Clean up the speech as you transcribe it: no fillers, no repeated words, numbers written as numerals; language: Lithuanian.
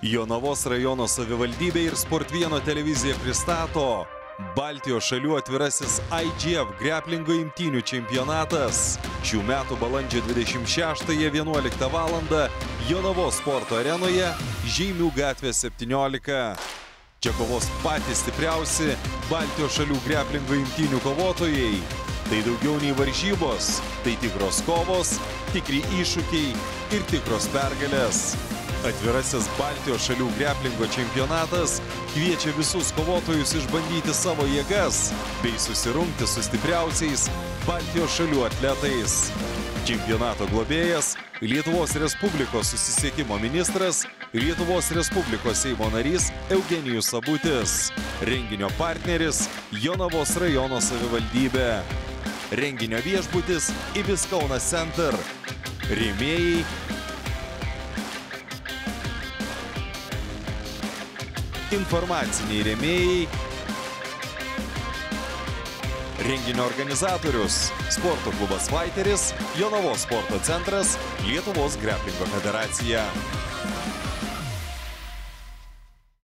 Jonavos rajono savivaldybė ir Sport1 televizija pristato Baltijos šalių atvirasis IGF greplingo imtynių čempionatas. Šių metų balandžio 26-ąją 11 val. Jonavos sporto arenoje Žeimių gatvė 17. Čia kovos patys stipriausi Baltijos šalių greplingo imtynių kovotojai. Tai daugiau nei varžybos, tai tikros kovos, tikri iššūkiai ir tikros pergalės. Atvirasis Baltijos šalių greplingo čempionatas kviečia visus kovotojus išbandyti savo jėgas bei susirungti su stipriausiais Baltijos šalių atletais. Čempionato globėjas Lietuvos Respublikos susisiekimo ministras, Lietuvos Respublikos Seimo narys Eugenijus Sabutis. Renginio partneris Jonavos rajono savivaldybė. Renginio viešbutis Ibis Kaunas Center. Rėmėjai informaciniai rėmėjai. Renginio organizatorius Sporto klubas Fighteris, Jonavos sporto centras, Lietuvos greplingo federacija.